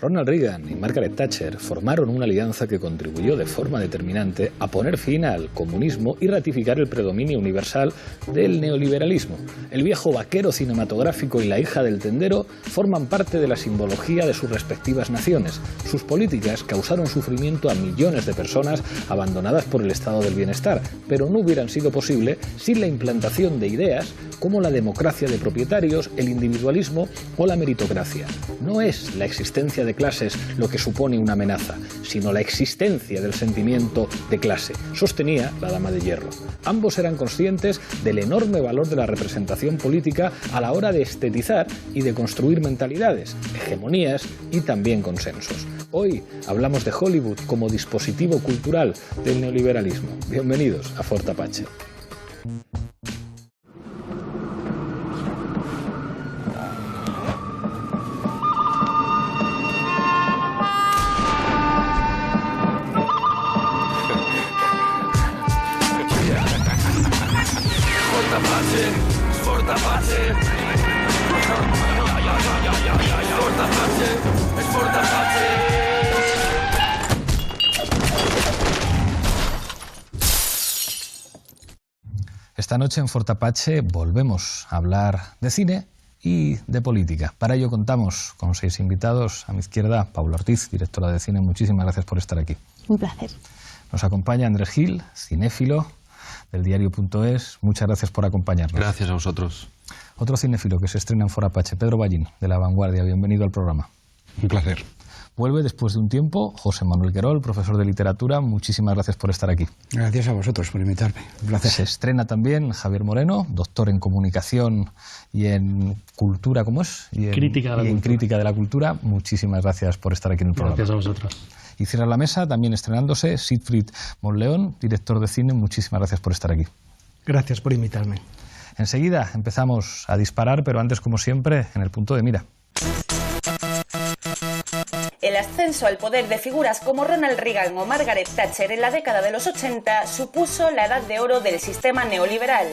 Ronald Reagan y Margaret Thatcher formaron una alianza que contribuyó de forma determinante a poner fin al comunismo y ratificar el predominio universal del neoliberalismo. El viejo vaquero cinematográfico y la hija del tendero forman parte de la simbología de sus respectivas naciones. Sus políticas causaron sufrimiento a millones de personas abandonadas por el estado del bienestar, pero no hubieran sido posible sin la implantación de ideas como la democracia de propietarios, el individualismo o la meritocracia. No es la existencia de clases lo que supone una amenaza, sino la existencia del sentimiento de clase, sostenía la Dama de Hierro. Ambos eran conscientes del enorme valor de la representación política a la hora de estetizar y de construir mentalidades, hegemonías y también consensos. Hoy hablamos de Hollywood como dispositivo cultural del neoliberalismo. Bienvenidos a Fort Apache. Esta noche en Fort Apache volvemos a hablar de cine y de política. Para ello contamos con 6 invitados. A mi izquierda, Paula Ortiz, directora de cine. Muchísimas gracias por estar aquí. Un placer. Nos acompaña Andrés Gil, cinéfilo del diario.es. Muchas gracias por acompañarnos. Gracias a vosotros. Otro cinéfilo que se estrena en Fort Apache, Pedro Ballín, de La Vanguardia. Bienvenido al programa. Un placer. Vuelve después de un tiempo José Manuel Querol, profesor de literatura. Muchísimas gracias por estar aquí. Gracias a vosotros por invitarme. Un placer. Se estrena también Javier Moreno, doctor en comunicación y en cultura, ¿cómo es? Crítica de la cultura. Muchísimas gracias por estar aquí en el programa. Gracias a vosotros. Y cierra la mesa, también estrenándose, Siegfried Monleón, director de cine. Muchísimas gracias por estar aquí. Gracias por invitarme. Enseguida empezamos a disparar, pero antes, como siempre, en el punto de mira. El ascenso al poder de figuras como Ronald Reagan o Margaret Thatcher en la década de los 80 supuso la edad de oro del sistema neoliberal.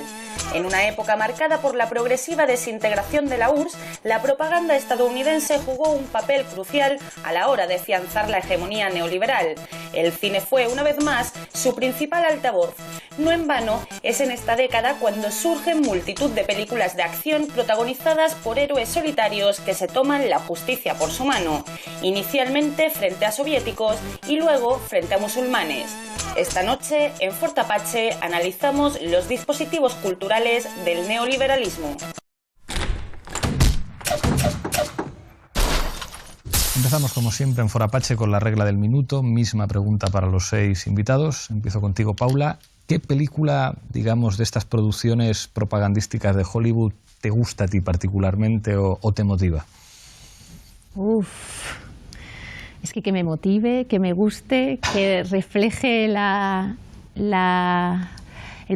En una época marcada por la progresiva desintegración de la URSS, la propaganda estadounidense jugó un papel crucial a la hora de afianzar la hegemonía neoliberal. El cine fue, una vez más, su principal altavoz. No en vano, es en esta década cuando surgen multitud de películas de acción protagonizadas por héroes solitarios que se toman la justicia por su mano, inicialmente frente a soviéticos y luego frente a musulmanes. Esta noche, en Fort Apache, analizamos los dispositivos culturales del neoliberalismo. Empezamos, como siempre, en Fort Apache con la regla del minuto. Misma pregunta para los 6 invitados. Empiezo contigo, Paula. ¿Qué película, digamos, de estas producciones propagandísticas de Hollywood te gusta a ti particularmente o te motiva? Es que me motive, que me guste, que refleje el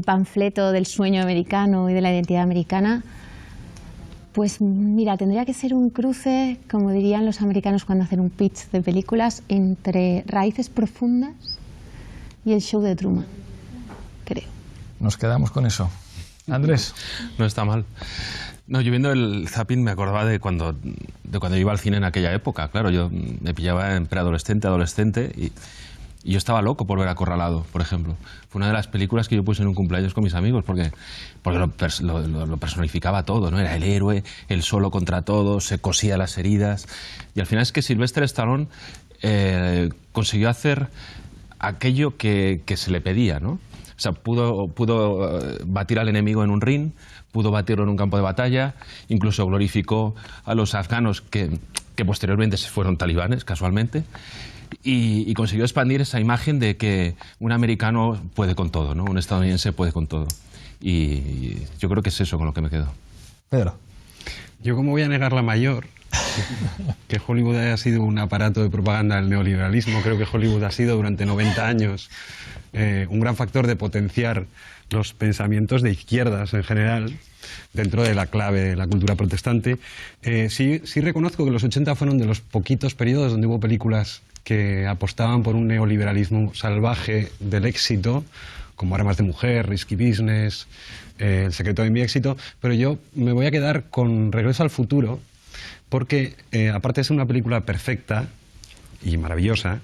panfleto del sueño americano y de la identidad americana. Pues mira, tendría que ser un cruce, como dirían los americanos cuando hacen un pitch de películas, entre Raíces Profundas y El Show de Truman, creo. Nos quedamos con eso. Andrés. No está mal. No, yo viendo el zapping me acordaba de cuando iba al cine en aquella época. Claro, yo me pillaba en preadolescente, adolescente y yo estaba loco por ver Acorralado, por ejemplo. Fue una de las películas que yo puse en un cumpleaños con mis amigos porque lo personificaba todo, ¿no? Era el héroe, el solo contra todos, se cosía las heridas. Y al final es que Sylvester Stallone consiguió hacer aquello que se le pedía, ¿no? O sea, pudo batir al enemigo en un ring, pudo batirlo en un campo de batalla, incluso glorificó a los afganos que posteriormente se fueron talibanes, casualmente, y consiguió expandir esa imagen de que un americano puede con todo, ¿no? Un estadounidense puede con todo. Y yo creo que es eso con lo que me quedo. Pedro. Yo, ¿cómo voy a negar la mayor? Que Hollywood haya sido un aparato de propaganda del neoliberalismo. Creo que Hollywood ha sido durante 90 años un gran factor de potenciar los pensamientos de izquierdas en general dentro de la clave de la cultura protestante. Sí reconozco que los 80 fueron de los poquitos periodos donde hubo películas que apostaban por un neoliberalismo salvaje del éxito, como Armas de Mujer, Risky Business, El secreto de mi éxito, pero yo me voy a quedar con Regreso al futuro, porque aparte de ser una película perfecta y maravillosa,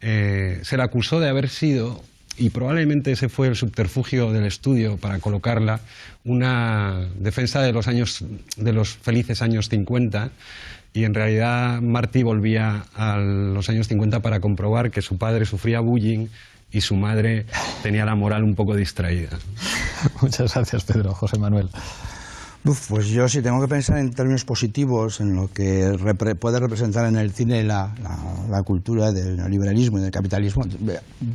se la acusó de haber sido, y probablemente ese fue el subterfugio del estudio para colocarla, una defensa de los felices años 50, y en realidad Marty volvía a los años 50 para comprobar que su padre sufría bullying y su madre tenía la moral un poco distraída. Muchas gracias, Pedro. José Manuel. Pues yo sí tengo que pensar en términos positivos en lo que puede representar en el cine la cultura del neoliberalismo y del capitalismo.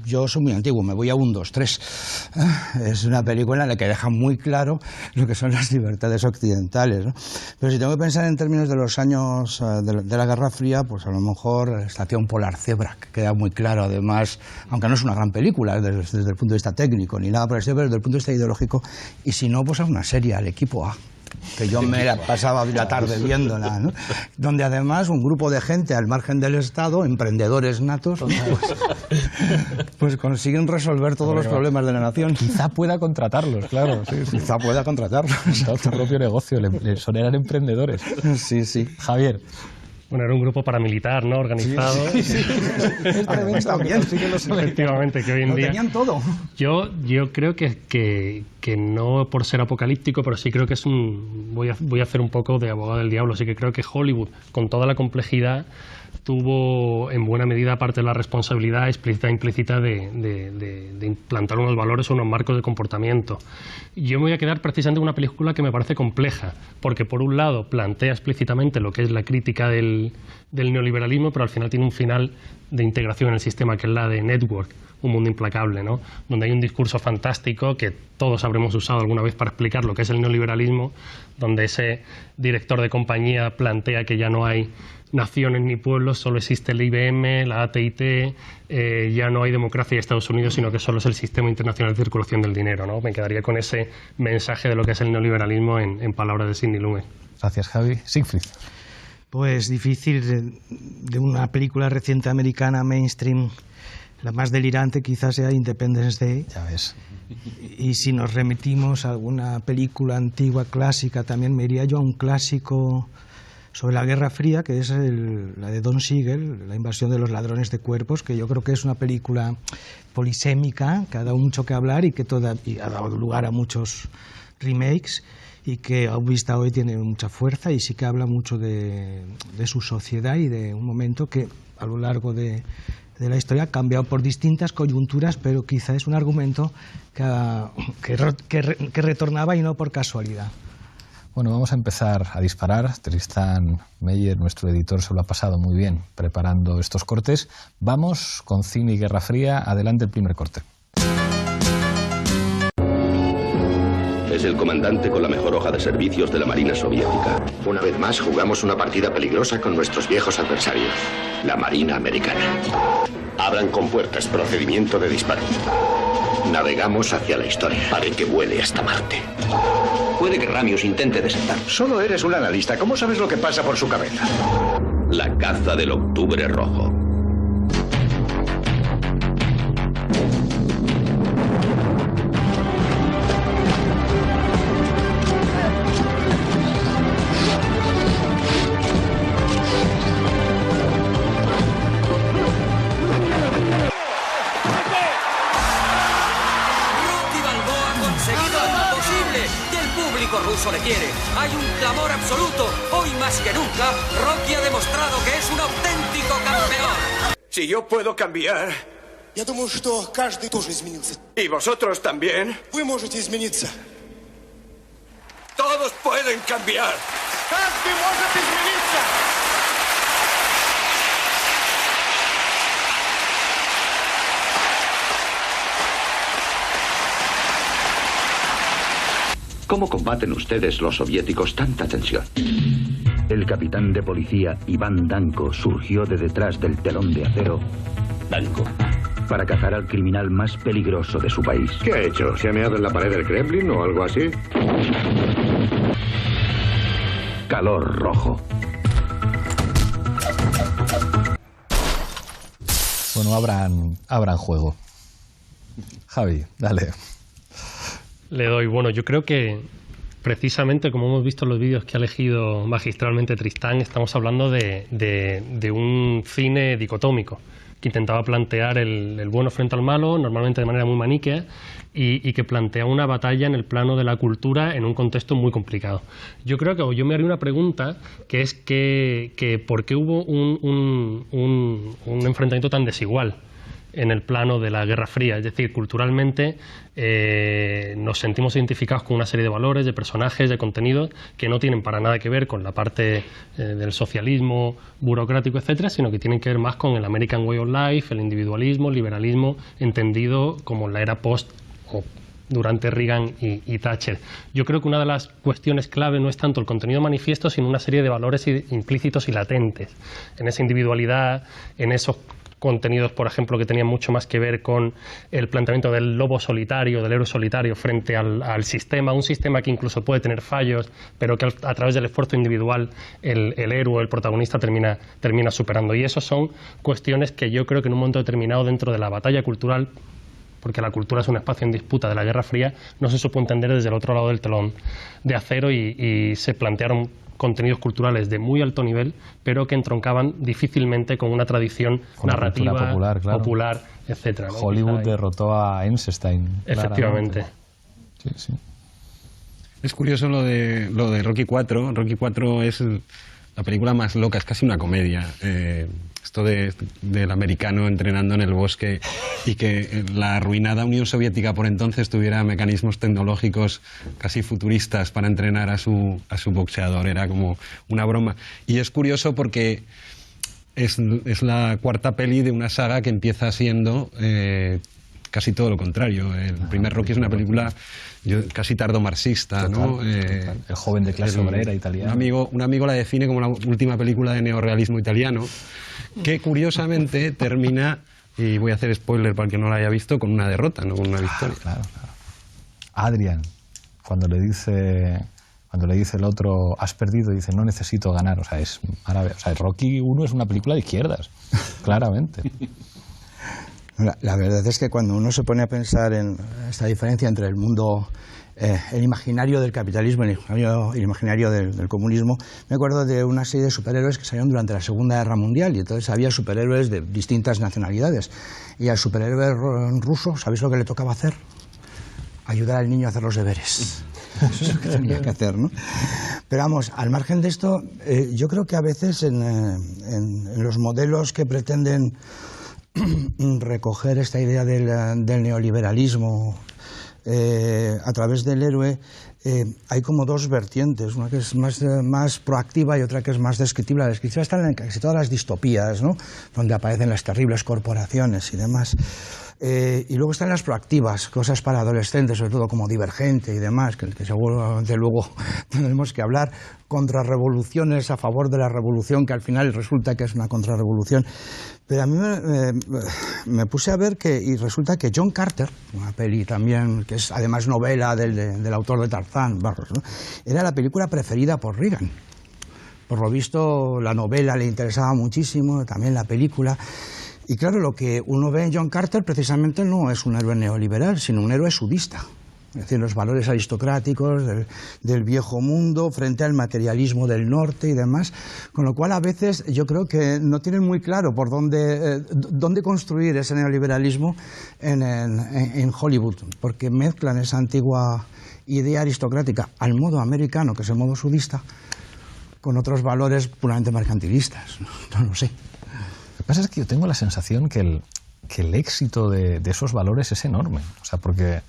Yo soy muy antiguo, me voy a 1, 2, 3. Es una película en la que deja muy claro lo que son las libertades occidentales, ¿no? Pero si tengo que pensar en términos de los años de la Guerra Fría, pues a lo mejor Estación Polar Zebra, que queda muy claro, además, aunque no es una gran película desde el punto de vista técnico ni nada por el estilo, pero desde el punto de vista ideológico, y si no, pues a una serie, al Equipo A, que yo me la pasaba la tarde viéndola, ¿no? Donde además un grupo de gente al margen del Estado, emprendedores natos, pues consiguen resolver todos los problemas de la nación. Quizá pueda contratarlos, claro. Sí. Quizá pueda contratarlos. Todo su propio negocio, eran emprendedores. Sí, sí. Javier. Bueno, era un grupo paramilitar, ¿no? Organizado. Sí. También. Efectivamente, que hoy en día... tenían todo. Yo creo que no por ser apocalíptico, pero sí creo que es voy a hacer un poco de abogado del diablo. Sí que creo que Hollywood, con toda la complejidad, tuvo en buena medida parte de la responsabilidad explícita e implícita de implantar unos valores o unos marcos de comportamiento. Yo me voy a quedar precisamente con una película que me parece compleja, porque por un lado plantea explícitamente lo que es la crítica del neoliberalismo, pero al final tiene un final de integración en el sistema, que es la de Network, Un mundo implacable, ¿no? Donde hay un discurso fantástico que todos habremos usado alguna vez para explicar lo que es el neoliberalismo, donde ese director de compañía plantea que ya no hay naciones ni pueblos, solo existe el IBM, la AT&T, ya no hay democracia en Estados Unidos, sino que solo es el sistema internacional de circulación del dinero, ¿no? Me quedaría con ese mensaje de lo que es el neoliberalismo en palabras de Sidney Lumet. Gracias, Javi. Siegfried. Pues difícil, de una película reciente americana mainstream, la más delirante quizás sea Independence Day. Ya ves. Y si nos remitimos a alguna película antigua, clásica, también me iría yo a un clásico sobre la Guerra Fría, que es la de Don Siegel, La invasión de los ladrones de cuerpos, que yo creo que es una película polisémica, que ha dado mucho que hablar y que ha dado lugar a muchos remakes, y que a vista hoy tiene mucha fuerza y sí que habla mucho de su sociedad y de un momento que a lo largo de la historia ha cambiado por distintas coyunturas, pero quizá es un argumento que retornaba y no por casualidad. Bueno, vamos a empezar a disparar. Tristan Meyer, nuestro editor, se lo ha pasado muy bien preparando estos cortes. Vamos con cine y Guerra Fría. Adelante el primer corte. Es el comandante con la mejor hoja de servicios de la Marina Soviética. Una vez más jugamos una partida peligrosa con nuestros viejos adversarios, la Marina Americana. Abran compuertas, procedimiento de disparo. Navegamos hacia la historia. Haré que vuele hasta Marte. Puede que Ramius intente desertar. Solo eres un analista. ¿Cómo sabes lo que pasa por su cabeza? La caza del Octubre Rojo. Ruso le quiere. Hay un clamor absoluto. Hoy más que nunca, Rocky ha demostrado que es un auténtico campeón. Si yo puedo cambiar. ¿Y vosotros también? Todos pueden cambiar. ¿Cómo combaten ustedes, los soviéticos, tanta tensión? El capitán de policía Iván Danko surgió de detrás del telón de acero. Danko. Para cazar al criminal más peligroso de su país. ¿Qué ha hecho? ¿Se ha meado en la pared del Kremlin o algo así? Calor rojo. Bueno, abran juego. Javi, dale. Le doy. Bueno, yo creo que precisamente, como hemos visto en los vídeos que ha elegido magistralmente Tristán, estamos hablando de un cine dicotómico que intentaba plantear el bueno frente al malo, normalmente de manera muy maniquea, y que plantea una batalla en el plano de la cultura en un contexto muy complicado. Yo creo que yo me haría una pregunta, que es que ¿por qué hubo un enfrentamiento tan desigual en el plano de la Guerra Fría? Es decir, culturalmente nos sentimos identificados con una serie de valores, de personajes, de contenidos que no tienen para nada que ver con la parte del socialismo burocrático, etcétera, sino que tienen que ver más con el American Way of Life, el individualismo, el liberalismo, entendido como la era post o durante Reagan y Thatcher. Yo creo que una de las cuestiones clave no es tanto el contenido manifiesto, sino una serie de valores implícitos y latentes en esa individualidad, en esos contenidos, por ejemplo, que tenían mucho más que ver con el planteamiento del lobo solitario, del héroe solitario frente al sistema, un sistema que incluso puede tener fallos, pero que a través del esfuerzo individual el héroe, el protagonista termina superando. Y eso son cuestiones que yo creo que en un momento determinado dentro de la batalla cultural, porque la cultura es un espacio en disputa de la Guerra Fría, no se supo entender desde el otro lado del telón de acero y se plantearon contenidos culturales de muy alto nivel, pero que entroncaban difícilmente con una tradición con narrativa popular, etcétera, ¿no? Hollywood derrotó a Eisenstein. Efectivamente. Sí, sí. Es curioso lo de Rocky IV. Rocky IV es la película más loca, es casi una comedia. Esto del americano entrenando en el bosque y que la arruinada Unión Soviética por entonces tuviera mecanismos tecnológicos casi futuristas para entrenar a su boxeador, era como una broma. Y es curioso porque es la cuarta peli de una saga que empieza siendo casi todo lo contrario. El primer Rocky es una película casi tardomarxista, ¿no? El joven de clase obrera italiano. Un amigo la define como la última película de neorrealismo italiano, que curiosamente termina, y voy a hacer spoiler para el que no la haya visto, con una derrota, no con una victoria. Claro. Adrian, cuando le dice el otro, has perdido, dice, no necesito ganar. O sea, es árabe. O sea, Rocky 1 es una película de izquierdas, claramente. La verdad es que cuando uno se pone a pensar en esta diferencia entre el mundo, el imaginario del capitalismo y el imaginario del comunismo, me acuerdo de una serie de superhéroes que salieron durante la Segunda Guerra Mundial, y entonces había superhéroes de distintas nacionalidades. Y al superhéroe ruso, ¿sabéis lo que le tocaba hacer? Ayudar al niño a hacer los deberes. Eso es lo que tenía que hacer, ¿no? Pero vamos, al margen de esto, yo creo que a veces en los modelos que pretenden recoger esta idea del neoliberalismo a través del héroe, hay como dos vertientes, una que es más proactiva y otra que es más descriptiva. La descriptiva está en casi todas las distopías, ¿no? Donde aparecen las terribles corporaciones y demás. Y luego están las proactivas, cosas para adolescentes, sobre todo como Divergente y demás, que seguramente luego tendremos que hablar, contrarrevoluciones a favor de la revolución, que al final resulta que es una contrarrevolución. Pero a mí me puse a ver y resulta que John Carter, una peli también, que es además novela del autor de Tarzán, Barros, ¿no? Era la película preferida por Reagan. Por lo visto, la novela le interesaba muchísimo, también la película. Y claro, lo que uno ve en John Carter precisamente no es un héroe neoliberal, sino un héroe sudista. Es decir, los valores aristocráticos del viejo mundo frente al materialismo del norte y demás. Con lo cual, a veces yo creo que no tienen muy claro por dónde construir ese neoliberalismo en Hollywood, porque mezclan esa antigua idea aristocrática al modo americano, que es el modo sudista, con otros valores puramente mercantilistas. No lo sé. Lo que pasa es que yo tengo la sensación que el éxito de esos valores es enorme. O sea, porque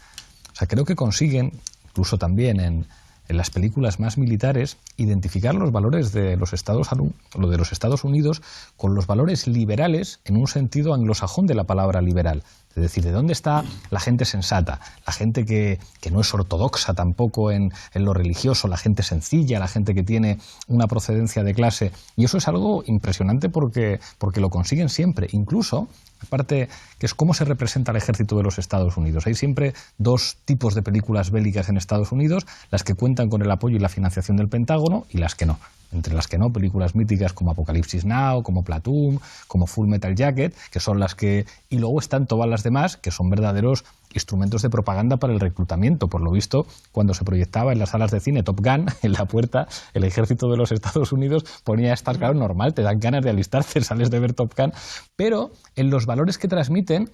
creo que consiguen, incluso también en las películas más militares, identificar los valores de los Estados Unidos con los valores liberales en un sentido anglosajón de la palabra liberal. Es decir, ¿de dónde está la gente sensata? La gente que no es ortodoxa tampoco en lo religioso, la gente sencilla, la gente que tiene una procedencia de clase. Y eso es algo impresionante porque lo consiguen siempre. Incluso, aparte, que es cómo se representa el ejército de los Estados Unidos. Hay siempre dos tipos de películas bélicas en Estados Unidos, las que cuentan con el apoyo y la financiación del Pentágono y las que no. Entre las que no, películas míticas como Apocalipsis Now, como Platoon, como Full Metal Jacket, que son las que... Y luego están todas las demás, que son verdaderos instrumentos de propaganda para el reclutamiento. Por lo visto, cuando se proyectaba en las salas de cine Top Gun, en la puerta, el ejército de los Estados Unidos ponía estas, claro, normal, te dan ganas de alistarte, sales de ver Top Gun, pero en los valores que transmiten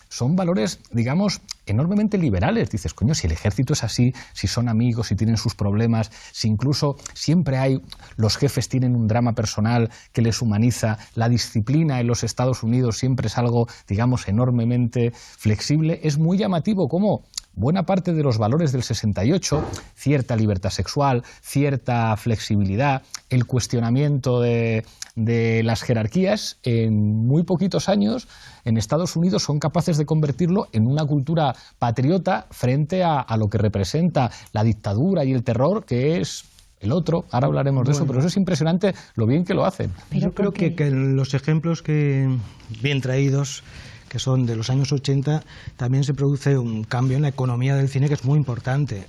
son valores, digamos, enormemente liberales. Dices, coño, si el ejército es así, si son amigos, si tienen sus problemas, si incluso siempre hay, los jefes tienen un drama personal que les humaniza, la disciplina en los Estados Unidos siempre es algo, digamos, enormemente flexible, es muy llamativo cómo buena parte de los valores del 68, cierta libertad sexual, cierta flexibilidad, el cuestionamiento de las jerarquías, en muy poquitos años en Estados Unidos son capaces de convertirlo en una cultura patriota frente a lo que representa la dictadura y el terror, que es el otro. Ahora hablaremos de eso, pero eso es impresionante lo bien que lo hacen. Yo creo que los ejemplos que bien traídos, que son de los años 80, también se produce un cambio en la economía del cine que es muy importante.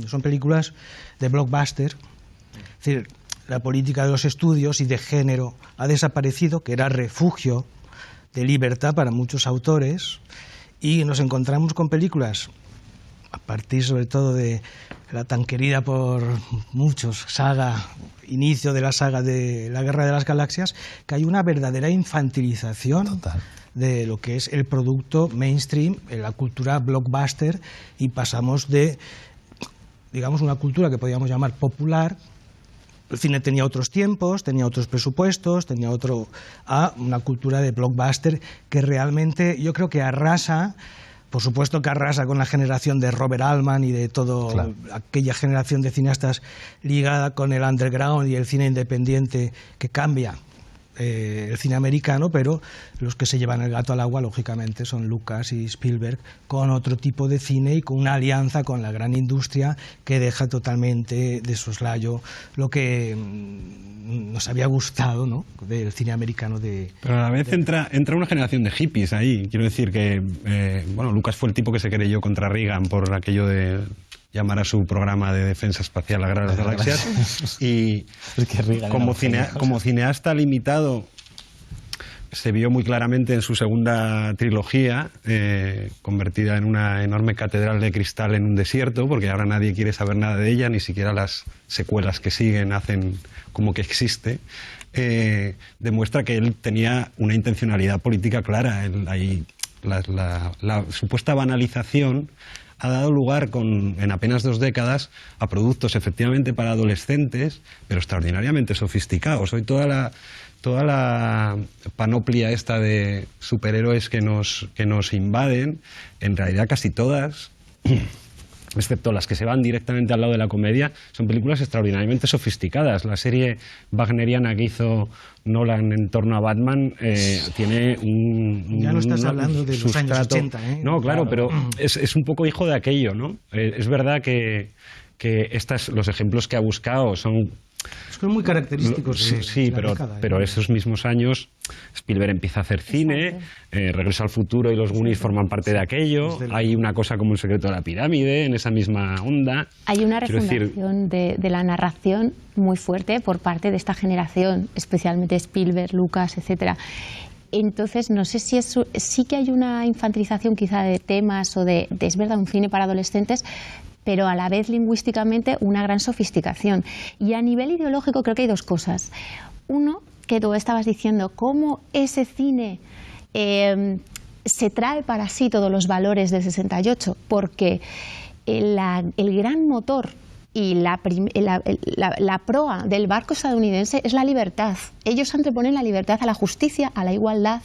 Son películas de blockbuster, es decir, la política de los estudios y de género ha desaparecido, que era refugio de libertad para muchos autores, y nos encontramos con películas, a partir sobre todo de la tan querida por muchos inicio de la saga de la Guerra de las Galaxias, que hay una verdadera infantilización total de lo que es el producto mainstream, en la cultura blockbuster, y pasamos de, digamos, una cultura que podríamos llamar popular. El cine tenía otros tiempos, tenía otros presupuestos, a una cultura de blockbuster que realmente yo creo que arrasa. Por supuesto que arrasa con la generación de Robert Altman y de toda aquella generación de cineastas ligada con el underground y el cine independiente, que cambia el cine americano, pero los que se llevan el gato al agua, lógicamente, son Lucas y Spielberg, con otro tipo de cine y con una alianza con la gran industria que deja totalmente de soslayo lo que nos había gustado, ¿no?, del cine americano. Pero a la vez entra una generación de hippies ahí. Quiero decir que, bueno, Lucas fue el tipo que se querelló contra Reagan por aquello de llamar a su programa de defensa espacial la Guerra de las Galaxias, y como cineasta limitado se vio muy claramente en su segunda trilogía, convertida en una enorme catedral de cristal en un desierto, porque ahora nadie quiere saber nada de ella, ni siquiera las secuelas que siguen hacen como que existe. Demuestra que él tenía una intencionalidad política clara. La supuesta banalización ha dado lugar en apenas 2 décadas a productos efectivamente para adolescentes, pero extraordinariamente sofisticados. Hoy toda la panoplia esta de superhéroes que nos invaden, en realidad casi todas, excepto las que se van directamente al lado de la comedia, son películas extraordinariamente sofisticadas. La serie wagneriana que hizo Nolan en torno a Batman tiene ya no estás hablando de los años 80, ¿eh? No, claro, pero es un poco hijo de aquello, ¿no? Es verdad que los ejemplos que ha buscado son muy característicos. Sí, pero esos mismos años Spielberg empieza a hacer cine, Regreso al futuro y los Goonies forman parte de aquello. Hay una cosa como El secreto de la pirámide en esa misma onda. Hay una refundación de la narración muy fuerte por parte de esta generación, especialmente Spielberg, Lucas, etcétera. Entonces, no sé si sí que hay una infantilización quizá de temas o es verdad, un cine para adolescentes, pero a la vez lingüísticamente una gran sofisticación. Y a nivel ideológico creo que hay 2 cosas. Uno, que tú estabas diciendo, cómo ese cine se trae para sí todos los valores del 68, porque el gran motor y la proa del barco estadounidense es la libertad. Ellos anteponen la libertad a la justicia, a la igualdad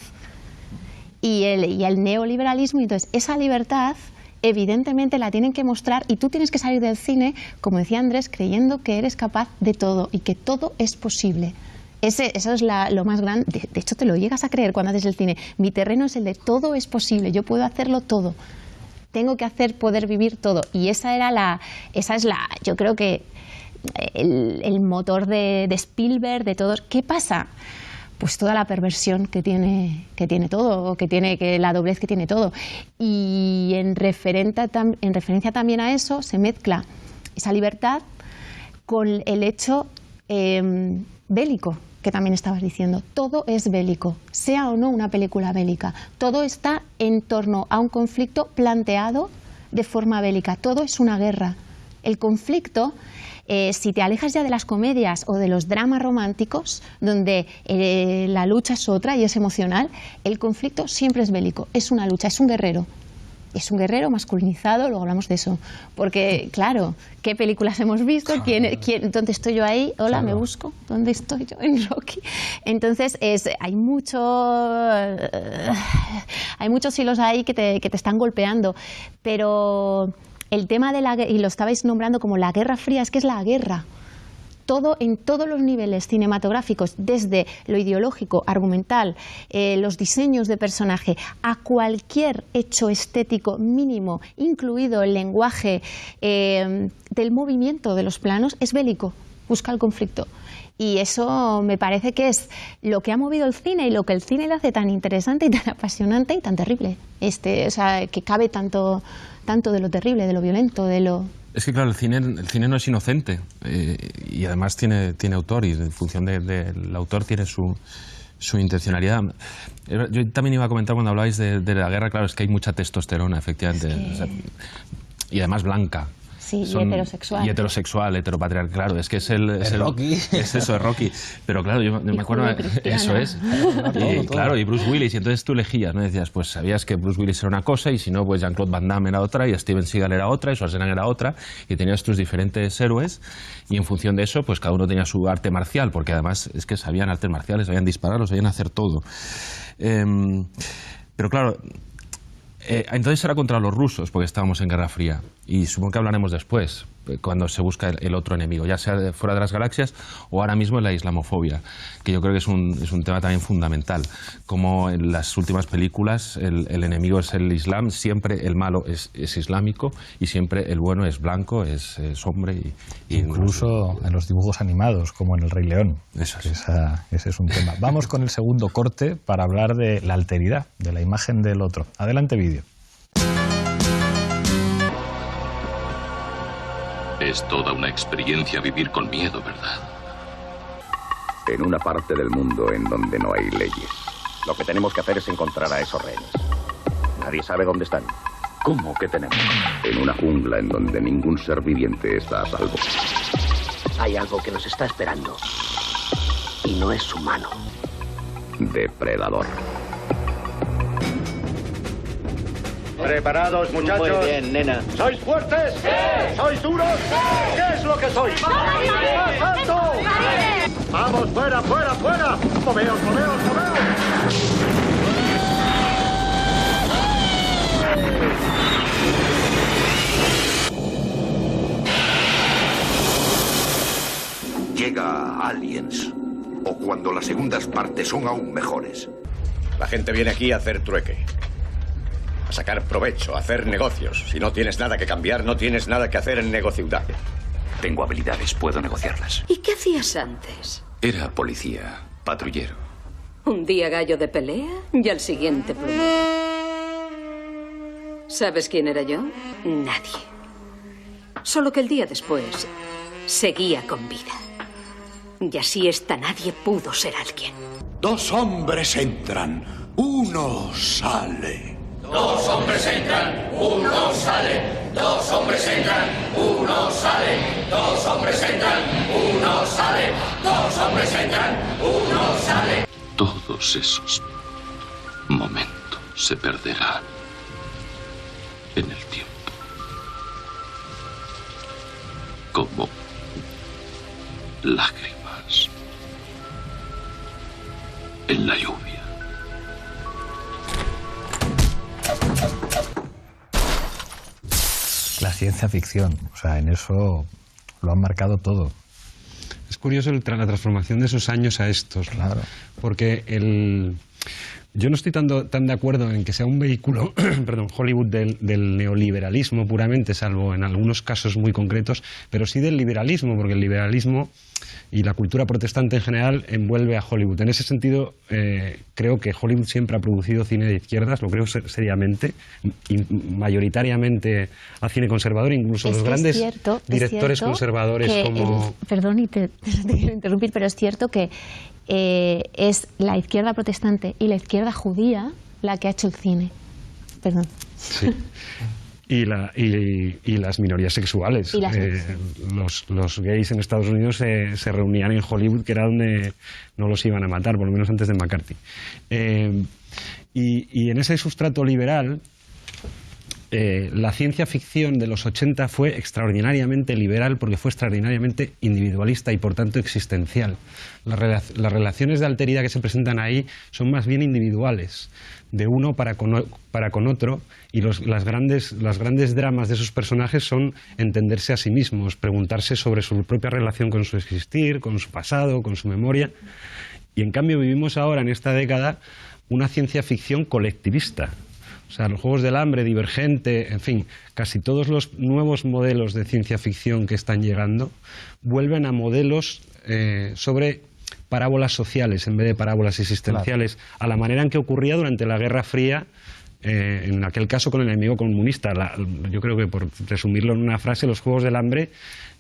y el neoliberalismo. Entonces, esa libertad evidentemente la tienen que mostrar, y tú tienes que salir del cine, como decía Andrés, creyendo que eres capaz de todo y que todo es posible. Eso es lo más grande. De hecho, te lo llegas a creer cuando haces el cine. Mi terreno es el de todo es posible, yo puedo hacerlo todo. Tengo que poder vivir todo. Y esa es yo creo que el motor de Spielberg, de todos. ¿Qué pasa? Pues toda la perversión que tiene todo, la doblez que tiene todo. Y en referencia también a eso se mezcla esa libertad con el hecho bélico que también estabas diciendo. Todo es bélico, sea o no una película bélica. Todo está en torno a un conflicto planteado de forma bélica, todo es una guerra. El conflicto, si te alejas ya de las comedias o de los dramas románticos, donde la lucha es otra y es emocional, el conflicto siempre es bélico, es una lucha, es un guerrero. Es un guerrero masculinizado, luego hablamos de eso. Porque, claro, ¿qué películas hemos visto? ¿Dónde estoy yo ahí? Hola, me busco. ¿Dónde estoy yo? En Rocky. Entonces, hay muchos hilos ahí que te están golpeando. Pero el tema de y lo estabais nombrando como la Guerra Fría, es que es la guerra. En todos los niveles cinematográficos, desde lo ideológico, argumental, los diseños de personaje, a cualquier hecho estético mínimo, incluido el lenguaje del movimiento de los planos, es bélico, busca el conflicto. Y eso me parece que es lo que ha movido el cine y lo que el cine le hace tan interesante y tan apasionante y tan terrible. O sea, que cabe tanto de lo terrible, de lo violento, de lo... Es que claro, el cine no es inocente y además tiene autor y en función del autor tiene su intencionalidad. Yo también iba a comentar cuando hablabais de la guerra, claro, es que hay mucha testosterona, efectivamente, o sea, y además blanca. Sí, y heterosexual. Y heterosexual, heteropatriarcal, claro, es que es Rocky. Es eso, es Rocky. Pero claro, yo me acuerdo, eso es. Y, claro, y Bruce Willis, y entonces tú elegías, ¿no? Decías, pues sabías que Bruce Willis era una cosa, y si no, pues Jean-Claude Van Damme era otra, y Steven Seagal era otra, y Schwarzenegger era otra, y tenías tus diferentes héroes, y en función de eso, pues cada uno tenía su arte marcial, porque además es que sabían artes marciales, sabían disparar, sabían hacer todo. Pero claro... entonces era contra los rusos, porque estábamos en Guerra Fría, y supongo que hablaremos después, cuando se busca el otro enemigo, ya sea fuera de las galaxias o ahora mismo en la islamofobia, que yo creo que es un tema también fundamental. Como en las últimas películas el enemigo es el Islam, siempre el malo es islámico y siempre el bueno es blanco, es hombre. Incluso en los dibujos animados, como en El Rey León. Eso es. Ese es un tema. Vamos con el segundo corte para hablar de la alteridad, de la imagen del otro. Adelante, vídeo. Es toda una experiencia vivir con miedo, ¿verdad? En una parte del mundo en donde no hay leyes. Lo que tenemos que hacer es encontrar a esos rehenes. Nadie sabe dónde están. ¿Cómo que tenemos? En una jungla en donde ningún ser viviente está a salvo. Hay algo que nos está esperando. Y no es humano. Depredador. ¿Preparados, muchachos? Muy bien, nena. ¿Sois fuertes? ¡Sí! ¿Sois duros? ¡Sí! ¿Qué es lo que sois? ¡Más alto! ¡Vamos, fuera, fuera, fuera! ¡Moveos, moveos, moveos! Llega Aliens, o cuando las segundas partes son aún mejores. La gente viene aquí a hacer trueque. A sacar provecho, a hacer negocios. Si no tienes nada que cambiar, no tienes nada que hacer en negociudad. Tengo habilidades, puedo negociarlas. ¿Y qué hacías antes? Era policía, patrullero. Un día gallo de pelea y al siguiente plumón. ¿Sabes quién era yo? Nadie. Solo que el día después seguía con vida. Y así esta nadie pudo ser alguien. Dos hombres entran, uno sale. Dos hombres entran, uno sale. Dos hombres entran, uno sale. Dos hombres entran, uno sale. Dos hombres entran, uno sale. Todos esos momentos se perderán en el tiempo. Como lágrimas en la lluvia. La ciencia ficción, o sea, en eso lo han marcado todo. Es curioso la transformación de esos años a estos, claro. Porque yo no estoy tan de acuerdo en que sea un vehículo, perdón, Hollywood del neoliberalismo puramente, salvo en algunos casos muy concretos, pero sí del liberalismo, porque el liberalismo y la cultura protestante en general envuelve a Hollywood. En ese sentido, creo que Hollywood siempre ha producido cine de izquierdas, lo creo seriamente, y mayoritariamente a cine conservador, incluso los grandes directores conservadores como... Perdón, te quiero interrumpir, pero es cierto que es la izquierda protestante y la izquierda judía la que ha hecho el cine. Perdón. Sí. y las minorías sexuales. Los gays en Estados Unidos se reunían en Hollywood, que era donde no los iban a matar, por lo menos antes de McCarthy. Y en ese sustrato liberal, la ciencia ficción de los 80 fue extraordinariamente liberal porque fue extraordinariamente individualista y por tanto existencial. Las relaciones de alteridad que se presentan ahí son más bien individuales, de uno para con otro, y los grandes dramas de esos personajes son entenderse a sí mismos, preguntarse sobre su propia relación con su existir, con su pasado, con su memoria. Y en cambio vivimos ahora, en esta década, una ciencia ficción colectivista. O sea, los Juegos del Hambre, Divergente, en fin, casi todos los nuevos modelos de ciencia ficción que están llegando vuelven a modelos sobre parábolas sociales en vez de parábolas existenciales, claro, a la manera en que ocurría durante la Guerra Fría, en aquel caso con el enemigo comunista. Yo creo que, por resumirlo en una frase, los Juegos del Hambre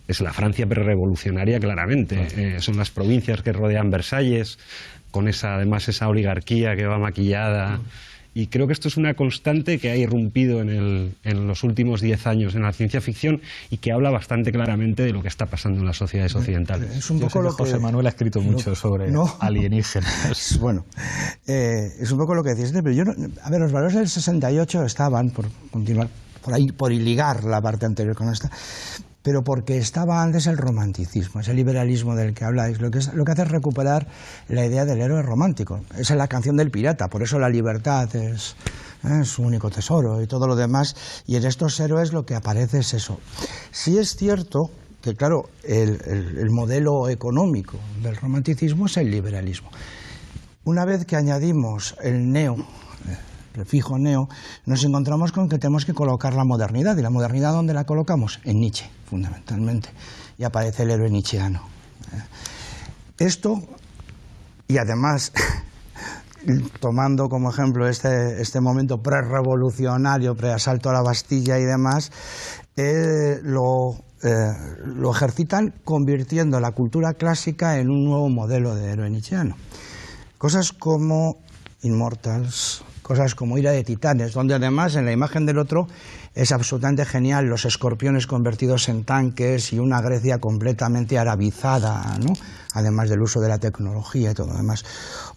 es la Francia prerevolucionaria, claramente. Claro. Son las provincias que rodean Versalles, con además esa oligarquía que va maquillada. Y creo que esto es una constante que ha irrumpido en los últimos 10 años en la ciencia ficción y que habla bastante claramente de lo que está pasando en las sociedades occidentales. Es un poco lo que José Manuel ha escrito mucho sobre alienígenas. Bueno, es un poco lo que decís, pero yo a ver, los valores del 68 estaban, por continuar por ahí, por ligar la parte anterior con esta, pero porque estaba antes el romanticismo, ese liberalismo del que habláis, lo que hace es recuperar la idea del héroe romántico. Esa es la canción del pirata, por eso la libertad es su único tesoro y todo lo demás, y en estos héroes lo que aparece es eso. Sí es cierto que, claro, el modelo económico del romanticismo es el liberalismo. Una vez que añadimos el prefijo neo, nos encontramos con que tenemos que colocar la modernidad. ¿Y la modernidad dónde la colocamos? En Nietzsche, fundamentalmente. Y aparece el héroe nietzscheano. Esto, y además, tomando como ejemplo este momento prerevolucionario, preasalto a la Bastilla y demás, lo ejercitan convirtiendo la cultura clásica en un nuevo modelo de héroe nietzscheano. Cosas como Immortals, cosas como Ira de Titanes, donde además en la imagen del otro es absolutamente genial los escorpiones convertidos en tanques y una Grecia completamente arabizada, ¿no? Además del uso de la tecnología y todo lo demás.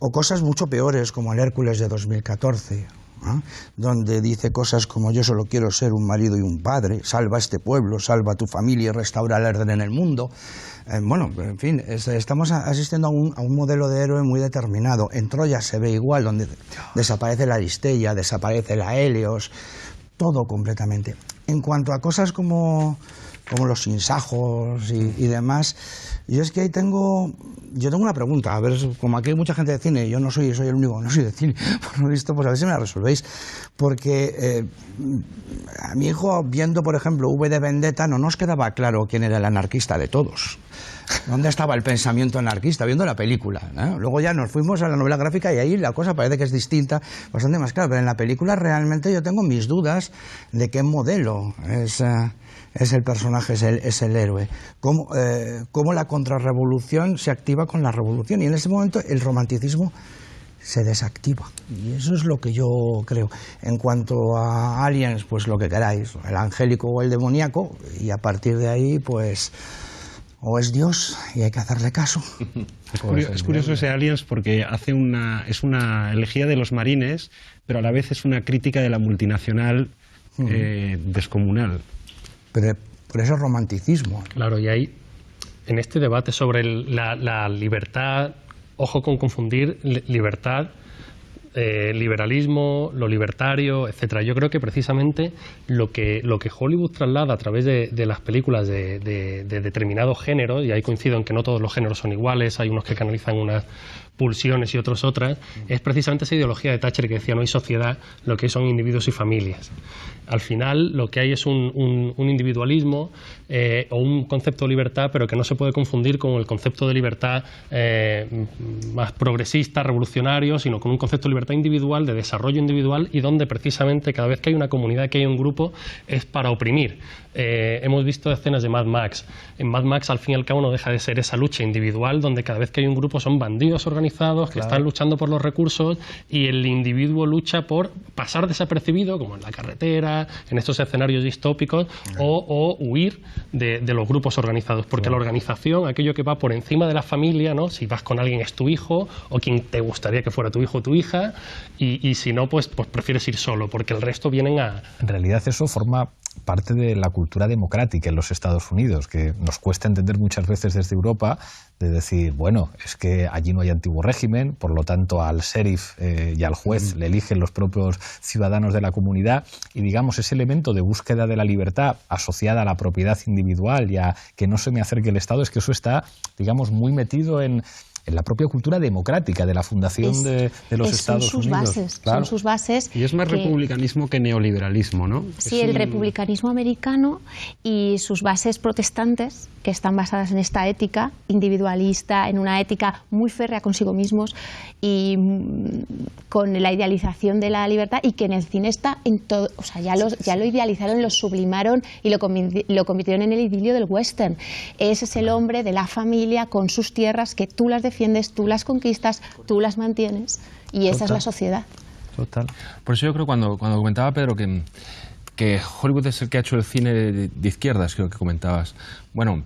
O cosas mucho peores como el Hércules de 2014, donde dice cosas como: yo solo quiero ser un marido y un padre, salva a este pueblo, salva a tu familia y restaura el orden en el mundo. Bueno, en fin, estamos asistiendo a un modelo de héroe muy determinado. En Troya se ve igual, donde desaparece la Aristeia, desaparece la Helios, todo completamente. En cuanto a cosas como los sinsajos y demás, yo es que ahí tengo una pregunta. A ver, como aquí hay mucha gente de cine, yo soy el único que no soy de cine, por lo visto, pues a ver si me la resolvéis. Porque a mi hijo, viendo por ejemplo V de Vendetta, no nos quedaba claro quién era el anarquista de todos. ¿Dónde estaba el pensamiento anarquista? Viendo la película, ¿no? Luego ya nos fuimos a la novela gráfica y ahí la cosa parece que es distinta, bastante más clara. Pero en la película realmente yo tengo mis dudas de qué modelo es el personaje, es el héroe. Cómo la contrarrevolución se activa con la revolución. Y en ese momento el romanticismo se desactiva. Y eso es lo que yo creo. En cuanto a Aliens, pues lo que queráis, el angélico o el demoníaco, y a partir de ahí, pues, o es Dios y hay que hacerle caso. Es curioso ese Aliens porque es una elegía de los marines, pero a la vez es una crítica de la multinacional descomunal. Pero por ese romanticismo. Claro, y ahí, en este debate sobre la libertad, ojo con confundir libertad, liberalismo, lo libertario, etcétera. Yo creo que precisamente lo que Hollywood traslada a través de las películas de determinados géneros, y ahí coincido en que no todos los géneros son iguales, hay unos que canalizan unas pulsiones y otros otras, es precisamente esa ideología de Thatcher que decía: no hay sociedad, lo que hay son individuos y familias. Al final lo que hay es un individualismo o un concepto de libertad, pero que no se puede confundir con el concepto de libertad más progresista, revolucionario, sino con un concepto de libertad individual, de desarrollo individual, y donde precisamente cada vez que hay una comunidad, que hay un grupo, es para oprimir. Hemos visto escenas de Mad Max. En Mad Max, al fin y al cabo, no deja de ser esa lucha individual, donde cada vez que hay un grupo son bandidos organizados organizados que están luchando por los recursos y el individuo lucha por pasar desapercibido, como en la carretera, en estos escenarios distópicos, o huir de los grupos organizados, porque la organización, aquello que va por encima de la familia, ¿no? Si vas con alguien es tu hijo o quien te gustaría que fuera tu hijo o tu hija, y si no, pues prefieres ir solo, porque el resto vienen a... En realidad eso forma parte de la cultura democrática en los Estados Unidos, que nos cuesta entender muchas veces desde Europa, de decir, bueno, es que allí no hay antiguo régimen, por lo tanto al sheriff y al juez le eligen los propios ciudadanos de la comunidad, y digamos ese elemento de búsqueda de la libertad asociada a la propiedad individual y a que no se me acerque el Estado, es que eso está, digamos, muy metido en la propia cultura democrática de la fundación de los Estados Unidos. Son sus bases. Y es más republicanismo que neoliberalismo, ¿no? Sí, el republicanismo americano y sus bases protestantes, que están basadas en esta ética individualista, en una ética muy férrea consigo mismos y con la idealización de la libertad, y que en el cine está en todo. O sea, ya lo idealizaron, lo sublimaron y lo convirtieron en el idilio del western. Ese es el hombre de la familia con sus tierras, que tú las defiendes, tú las conquistas, tú las mantienes, y esa es la sociedad. Total. Por eso yo creo cuando comentaba Pedro que Hollywood es el que ha hecho el cine de izquierdas, creo que comentabas. Bueno,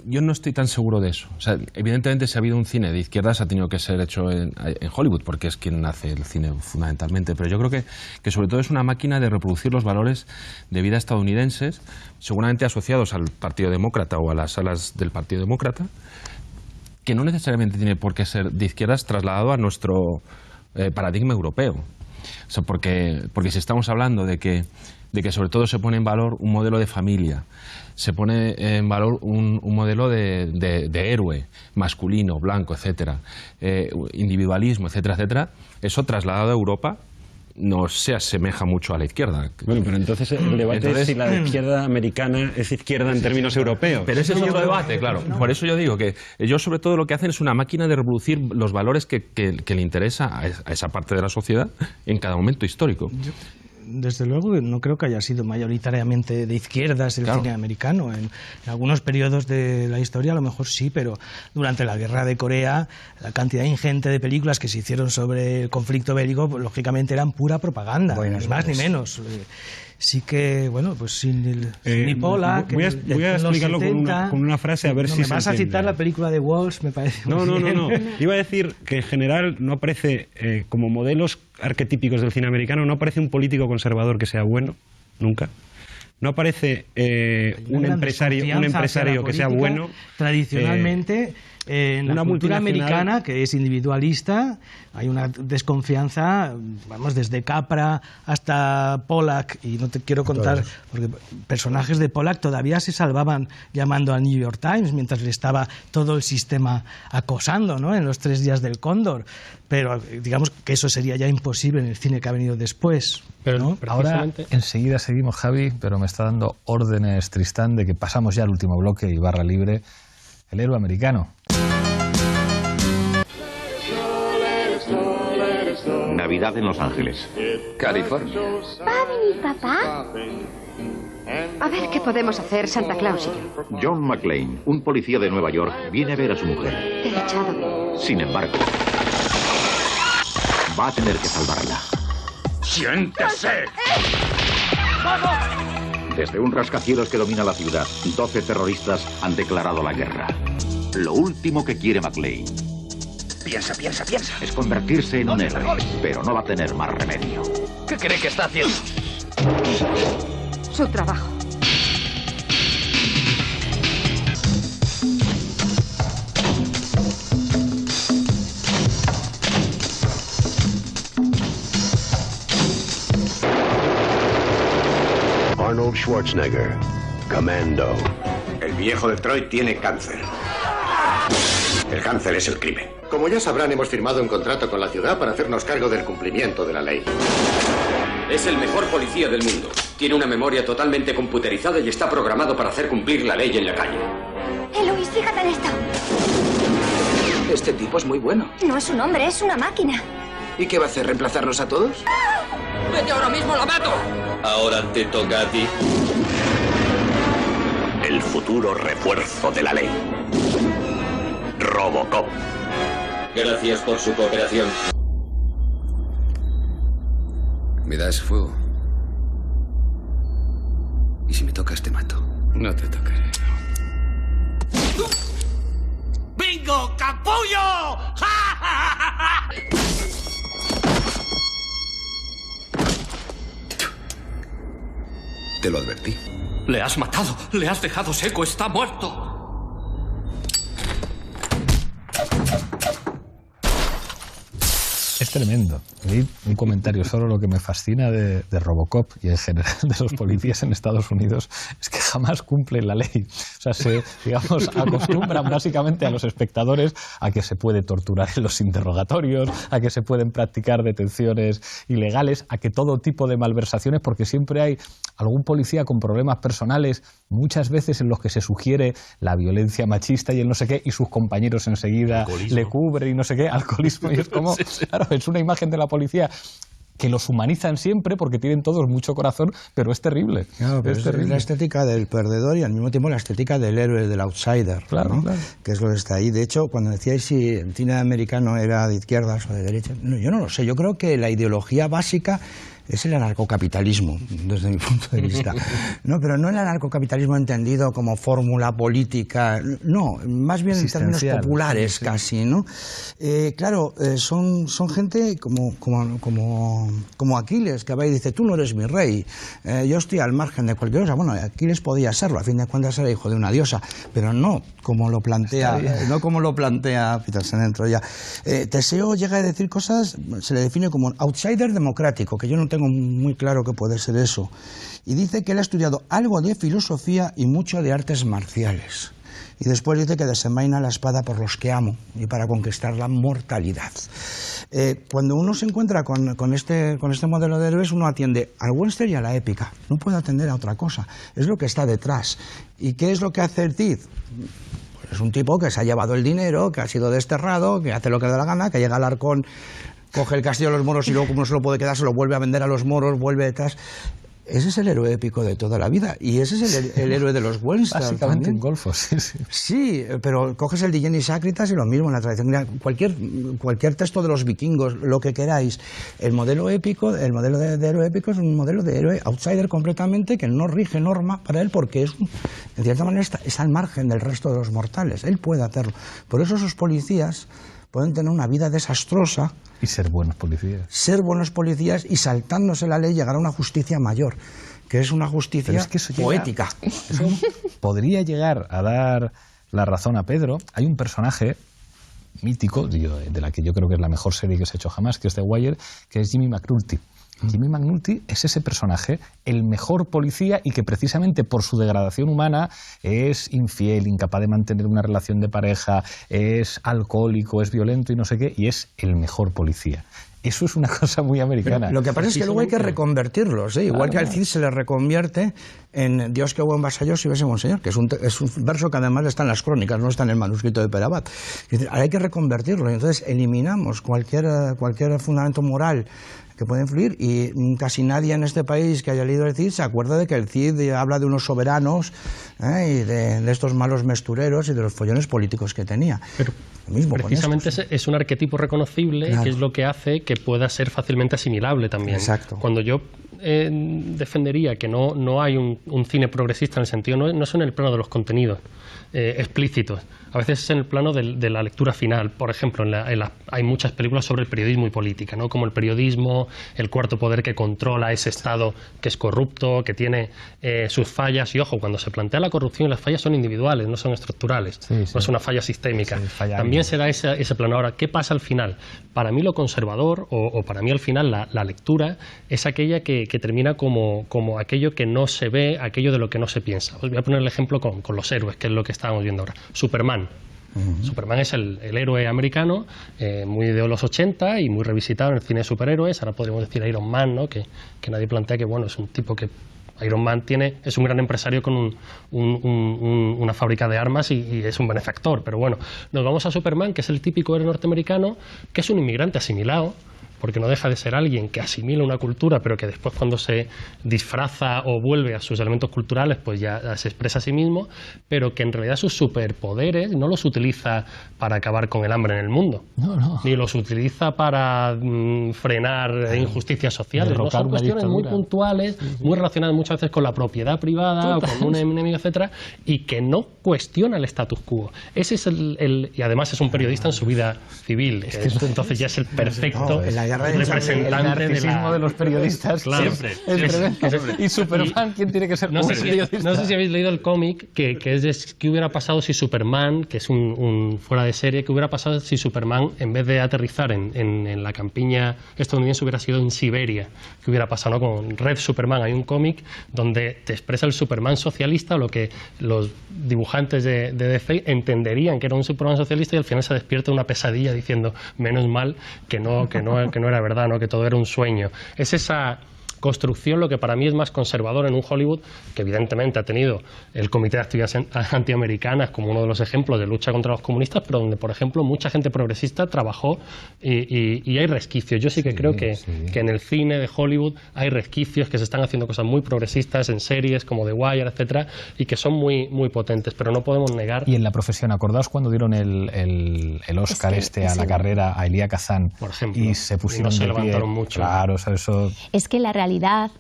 yo no estoy tan seguro de eso. O sea, evidentemente, si ha habido un cine de izquierdas, ha tenido que ser hecho en Hollywood, porque es quien hace el cine fundamentalmente. Pero yo creo que sobre todo es una máquina de reproducir los valores de vida estadounidenses, seguramente asociados al Partido Demócrata o a las alas del Partido Demócrata, que no necesariamente tiene por qué ser de izquierdas trasladado a nuestro paradigma europeo. O sea, porque si estamos hablando de que sobre todo se pone en valor un modelo de familia, se pone en valor un modelo de héroe masculino, blanco, etcétera, individualismo, etcétera, etcétera, eso trasladado a Europa no se asemeja mucho a la izquierda. Bueno, pero entonces el debate es si la izquierda americana es izquierda en términos europeos. Pero ese es otro debate, claro. Por eso yo digo que ellos sobre todo lo que hacen es una máquina de reproducir los valores que le interesa a esa parte de la sociedad en cada momento histórico. Desde luego no creo que haya sido mayoritariamente de izquierdas el cine americano. En algunos periodos de la historia a lo mejor sí, pero durante la Guerra de Corea la cantidad ingente de películas que se hicieron sobre el conflicto bélico, pues, lógicamente eran pura propaganda, ni más ni menos. Sí que, bueno, pues sin Pollack... Voy a explicarlo con una frase a ver si se me vas a citar la película de Walsh, me parece No. Iba a decir que en general no aparece, como modelos arquetípicos del cine americano, no aparece un político conservador que sea bueno, nunca. No aparece un empresario que sea bueno. Tradicionalmente, en la cultura americana, que es individualista, hay una desconfianza, vamos, desde Capra hasta Pollack, y no te quiero contar, porque personajes de Pollack todavía se salvaban llamando al New York Times mientras le estaba todo el sistema acosando, ¿no?, en los 3 días del Cóndor. Pero digamos que eso sería ya imposible en el cine que ha venido después. Pero ahora enseguida seguimos, Javi, pero me está dando órdenes Tristán de que pasamos ya al último bloque y barra libre. El héroe americano. Navidad en Los Ángeles, California. ¿Va a venir papá? A ver qué podemos hacer, Santa Claus y yo. John McClane, un policía de Nueva York, viene a ver a su mujer. Te he echado. Sin embargo, va a tener que salvarla. ¡Siéntese! ¡Vamos! Desde un rascacielos que domina la ciudad, 12 terroristas han declarado la guerra. Lo último que quiere McClane Piensa. es convertirse en un héroe, pero no va a tener más remedio. ¿Qué cree que está haciendo? Su trabajo. Arnold Schwarzenegger, Commando. El viejo Detroit tiene cáncer. El cáncer es el crimen. Como ya sabrán, hemos firmado un contrato con la ciudad para hacernos cargo del cumplimiento de la ley. Es el mejor policía del mundo. Tiene una memoria totalmente computerizada y está programado para hacer cumplir la ley en la calle. Luis, fíjate en esto. Este tipo es muy bueno. No es un hombre, es una máquina. ¿Y qué va a hacer? ¿Reemplazarnos a todos? ¡Vete ahora mismo, la mato! Ahora te toca a ti. El futuro refuerzo de la ley. Robocop. Gracias por su cooperación. ¿Me das fuego? ¿Y si me tocas te mato? No te tocaré. ¡Bingo, capullo! Te lo advertí. Le has matado, le has dejado seco, está muerto. Es tremendo. Leí un comentario sobre lo que me fascina de Robocop y en general de los policías en Estados Unidos es que jamás cumplen la ley. O sea, se, digamos, acostumbran básicamente a los espectadores a que se puede torturar en los interrogatorios, a que se pueden practicar detenciones ilegales, a que todo tipo de malversaciones, porque siempre hay algún policía con problemas personales, muchas veces en los que se sugiere la violencia machista y el no sé qué, y sus compañeros enseguida le cubren y no sé qué, alcoholismo, y es como, claro, es una imagen de la policía que los humanizan siempre porque tienen todos mucho corazón, pero es terrible. Claro, pero es la estética del perdedor y al mismo tiempo la estética del héroe, del outsider, claro, ¿no? claro. Que es lo que está ahí. De hecho, cuando decíais si el cine americano era de izquierdas o de derechas, no, yo no lo sé. Yo creo que la ideología básica es el anarcocapitalismo, desde mi punto de vista. No, pero no el anarcocapitalismo entendido como fórmula política, no, más bien en términos populares, sí, sí, casi, ¿no? Claro, son gente como Aquiles, que va y dice, tú no eres mi rey, yo estoy al margen de cualquier cosa. Bueno, Aquiles podía serlo, a fin de cuentas era hijo de una diosa, pero no como lo plantea Petersen en Troya. Teseo llega a decir cosas, se le define como un outsider democrático, que yo no tengo muy claro qué puede ser eso. Y dice que él ha estudiado algo de filosofía y mucho de artes marciales. Y después dice que desenvaina la espada por los que amo y para conquistar la mortalidad. Cuando uno se encuentra con este modelo de héroes, uno atiende al western y a la épica. No puede atender a otra cosa. Es lo que está detrás. ¿Y qué es lo que hace el Cid? Pues es un tipo que se ha llevado el dinero, que ha sido desterrado, que hace lo que le da la gana, que llega al Arcón, coge el castillo de los moros y luego, como no se lo puede quedar, se lo vuelve a vender a los moros, vuelve detrás. Ese es el héroe épico de toda la vida. Y ese es el héroe de los westerns. Básicamente también. un golfo, sí, sí. Sí, pero coges el de Jenny Sácritas y lo mismo en la tradición. Mira, cualquier texto de los vikingos, lo que queráis. El modelo épico, el modelo de héroe épico es un modelo de héroe outsider completamente que no rige norma para él porque es, en cierta manera está al margen del resto de los mortales. Él puede hacerlo. Por eso esos policías pueden tener una vida desastrosa. Y ser buenos policías. Ser buenos policías y saltándose la ley llegar a una justicia mayor, que es una justicia poética. Eso podría llegar a dar la razón a Pedro. Hay un personaje mítico, de la que yo creo que es la mejor serie que se ha hecho jamás, que es The Wire, que es Jimmy McNulty. Jimmy McNulty es ese personaje, el mejor policía y que precisamente por su degradación humana es infiel, incapaz de mantener una relación de pareja, es alcohólico, es violento y no sé qué, y es el mejor policía. Eso es una cosa muy americana. Pero lo que pasa es que luego hay que reconvertirlos, ¿eh? Igual que al Cid se le reconvierte en Dios qué buen vasallo si ves monseñor, que es un verso que además está en las crónicas, no está en el manuscrito de Perabat. Ahora hay que reconvertirlo, y entonces eliminamos cualquier fundamento moral que puede influir, y casi nadie en este país que haya leído el Cid se acuerda de que el Cid habla de unos soberanos y de estos malos mestureros y de los follones políticos que tenía. Pero mismo precisamente es un arquetipo reconocible, claro, que es lo que hace que pueda ser fácilmente asimilable también. Exacto. Cuando yo defendería que no hay un cine progresista en el sentido, no es en el plano de los contenidos explícitos, a veces es en el plano de la lectura final. Por ejemplo, hay muchas películas sobre el periodismo y política, ¿no? Como El periodismo, el cuarto poder que controla ese Estado que es corrupto, que tiene sus fallas. Y ojo, cuando se plantea la corrupción, las fallas son individuales, no son estructurales, sí, sí. No es una falla sistémica. Sí, también se da ese plano. Ahora, ¿qué pasa al final? Para mí lo conservador, o para mí al final la lectura, es aquella que termina como aquello que no se ve, aquello de lo que no se piensa. Os voy a poner el ejemplo con los héroes, que es lo que estábamos viendo ahora. Superman. Superman es el héroe americano, muy de los 80 y muy revisitado en el cine de superhéroes. Ahora podríamos decir Iron Man, ¿no? que nadie plantea que bueno, es un tipo que Iron Man es un gran empresario con una fábrica de armas y es un benefactor. Pero bueno, nos vamos a Superman, que es el típico héroe norteamericano, que es un inmigrante asimilado, porque no deja de ser alguien que asimila una cultura, pero que después cuando se disfraza o vuelve a sus elementos culturales, pues ya se expresa a sí mismo, pero que en realidad sus superpoderes no los utiliza para acabar con el hambre en el mundo, ni los utiliza para frenar injusticias sociales, no, son cuestiones muy puntuales, muy relacionadas muchas veces con la propiedad privada o con un enemigo, etcétera, y que no cuestiona el status quo. Ese es y además es un periodista en su vida civil, entonces ya es el perfecto representante de los periodistas. Claro, siempre. Y Superman, ¿quién tiene que ser periodista? No sé si habéis leído el cómic que es de qué hubiera pasado si Superman, que es un fuera de serie, qué hubiera pasado si Superman, en vez de aterrizar en la campiña estadounidense, hubiera sido en Siberia. ¿Qué hubiera pasado, no? Con Red Superman hay un cómic donde te expresa el Superman socialista, lo que los dibujantes de DC entenderían que era un Superman socialista, y al final se despierta una pesadilla diciendo menos mal que no era verdad, ¿no? Que todo era un sueño. Es esa construcción lo que para mí es más conservador en un Hollywood que evidentemente ha tenido el Comité de Actividades Antiamericanas como uno de los ejemplos de lucha contra los comunistas, pero donde, por ejemplo, mucha gente progresista trabajó y hay resquicios. Yo sí que creo que en el cine de Hollywood hay resquicios, que se están haciendo cosas muy progresistas en series como The Wire, etcétera, y que son muy, muy potentes, pero no podemos negar. Y en la profesión, acordaos cuando dieron el Oscar a la carrera a Elia Kazan, por ejemplo, y se pusieron no se de pie. levantaron mucho. Claro, o sea, eso... Es que la realidad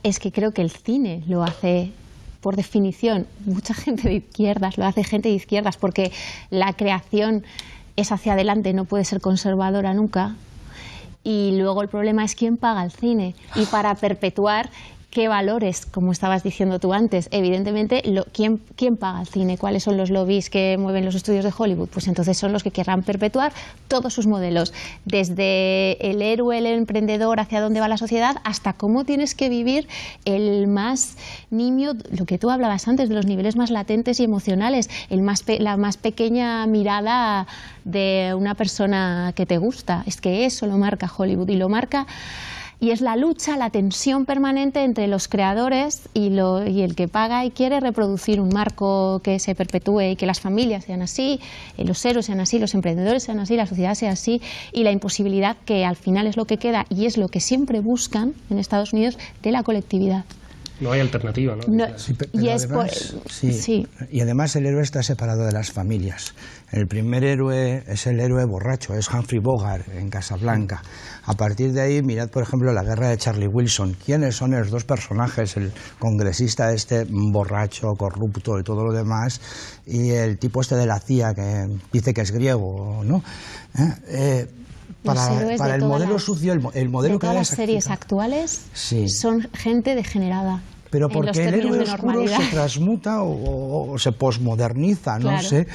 es que creo que el cine lo hace, por definición, mucha gente de izquierdas, lo hace gente de izquierdas, porque la creación es hacia adelante, no puede ser conservadora nunca. Y luego el problema es quién paga el cine. Y para perpetuar qué valores, como estabas diciendo tú antes, evidentemente, ¿quién paga el cine? ¿Cuáles son los lobbies que mueven los estudios de Hollywood? Pues entonces son los que querrán perpetuar todos sus modelos, desde el héroe, el emprendedor, hacia dónde va la sociedad, hasta cómo tienes que vivir el más nimio, lo que tú hablabas antes, de los niveles más latentes y emocionales, la más pequeña mirada de una persona que te gusta. Es que eso lo marca Hollywood, y lo marca... Y es la lucha, la tensión permanente entre los creadores y el que paga y quiere reproducir un marco que se perpetúe y que las familias sean así, los héroes sean así, los emprendedores sean así, la sociedad sea así, y la imposibilidad, que al final es lo que queda y es lo que siempre buscan en Estados Unidos, de la colectividad. No hay alternativa, ¿no? Sí, y además el héroe está separado de las familias. El primer héroe es el héroe borracho, es Humphrey Bogart en Casablanca. A partir de ahí, mirad por ejemplo La guerra de Charlie Wilson. ¿Quiénes son los dos personajes? El congresista borracho, corrupto y todo lo demás, y el tipo de la CIA que dice que es griego, ¿no? Para el modelo sucio, el modelo de todas las series actuales son gente degenerada. Pero porque el héroe oscuro se transmuta o se posmoderniza, no sé,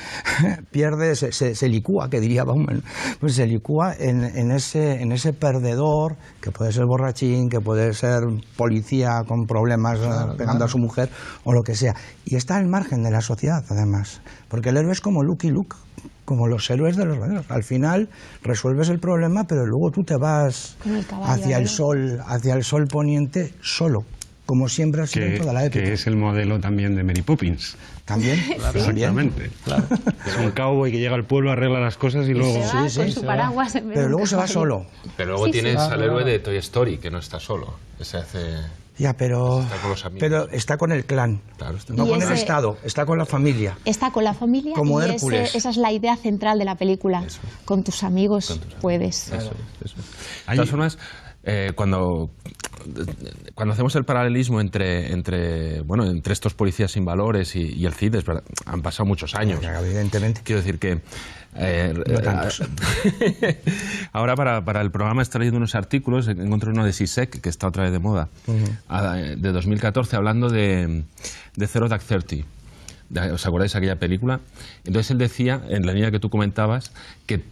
pierde, se licúa, que diría Bauman, pues se licúa en ese perdedor, que puede ser borrachín, que puede ser policía con problemas pegando a su mujer, o lo que sea. Y está al margen de la sociedad, además, porque el héroe es como Lucky Luke, como los héroes de los héroes. Al final resuelves el problema, pero luego tú te vas hacia el sol poniente solo, como siempre ha sido en toda la época. Que es el modelo también de Mary Poppins. También, exactamente. Claro. Es un cowboy que llega al pueblo, arregla las cosas y luego... con su paraguas, pero luego se va solo. Pero luego tienes al héroe de Toy Story, que no está solo. Ese hace... Ya, pero está con el clan, no con el Estado, está con la familia. Está con la familia, como y Hércules. Esa es la idea central de la película. Con tus amigos puedes. De todas formas, cuando hacemos el paralelismo entre estos policías sin valores y el CID, han pasado muchos años. Evidentemente. Quiero decir que no tantos. Ahora para el programa estoy leyendo unos artículos, encontré uno de Zizek, que está otra vez de moda, de 2014, hablando de Zero Dark Thirty. ¿Os acordáis de aquella película? Entonces él decía, en la línea que tú comentabas, que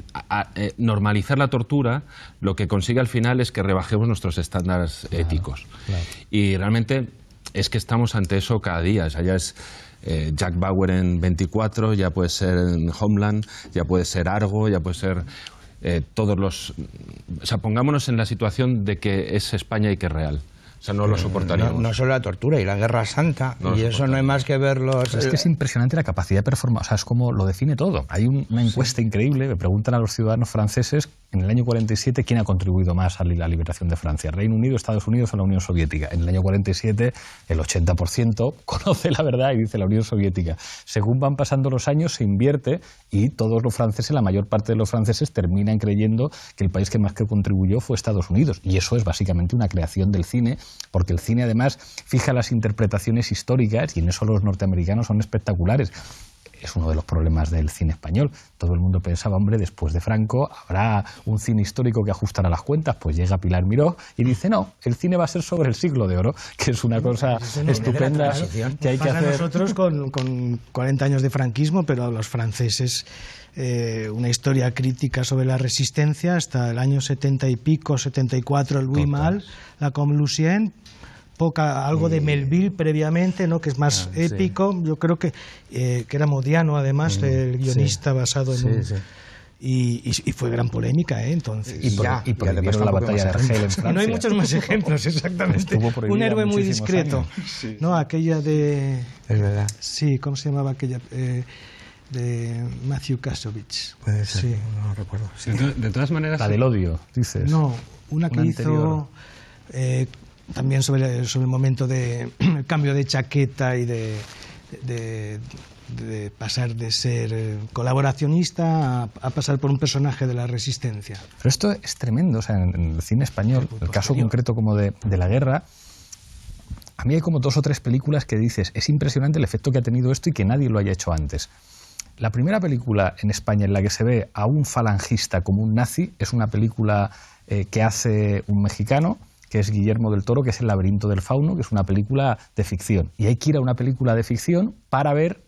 normalizar la tortura lo que consigue al final es que rebajemos nuestros estándares éticos. Claro. Y realmente es que estamos ante eso cada día. O sea, ya es Jack Bauer en 24, ya puede ser en Homeland, ya puede ser Argo, ya puede ser todos los... O sea, pongámonos en la situación de que es España y que es real. O sea, no lo soportaríamos. No solo la tortura y la Guerra Santa, y eso no hay más que verlos. Es que es impresionante la capacidad de performar, o sea, es como lo define todo. Hay una encuesta increíble, me preguntan a los ciudadanos franceses En el año 47, ¿quién ha contribuido más a la liberación de Francia? ¿Reino Unido, Estados Unidos o la Unión Soviética? En el año 47, el 80% conoce la verdad y dice la Unión Soviética. Según van pasando los años, se invierte y todos los franceses, la mayor parte de los franceses, terminan creyendo que el país que más contribuyó fue Estados Unidos. Y eso es básicamente una creación del cine, porque el cine además fija las interpretaciones históricas y en eso los norteamericanos son espectaculares. Es uno de los problemas del cine español. Todo el mundo pensaba, hombre, después de Franco habrá un cine histórico que ajustará las cuentas. Pues llega Pilar Miró y dice, no, el cine va a ser sobre el siglo de oro, que es una cosa estupenda que hay que hacer. Nosotros con 40 años de franquismo, pero a los franceses una historia crítica sobre la resistencia hasta el año 70 y pico, 74, Louis Malle, La Combe-Lucien, algo de Melville previamente, ¿no?, que es más épico. Yo creo que era Modiano, además, el guionista basado en un... Y fue gran polémica, entonces. Y además la batalla de Argel en Francia. Y no hay muchos más ejemplos, exactamente. Un héroe muy discreto. Sí. No, aquella de... Es verdad. Sí, ¿cómo se llamaba aquella? De Matthew Kasovich. Puede ser, sí. No lo recuerdo. Sí. De todas maneras... La del odio, dices. No, una que hizo... también sobre el momento del cambio de chaqueta y de pasar de ser colaboracionista a pasar por un personaje de la resistencia. Pero esto es tremendo, o sea, en el cine español, el caso concreto como de la guerra, a mí hay como 2 o 3 películas que dices, es impresionante el efecto que ha tenido esto y que nadie lo haya hecho antes. La primera película en España en la que se ve a un falangista como un nazi es una película que hace un mexicano, que es Guillermo del Toro, que es El laberinto del fauno, que es una película de ficción. Y hay que ir a una película de ficción para ver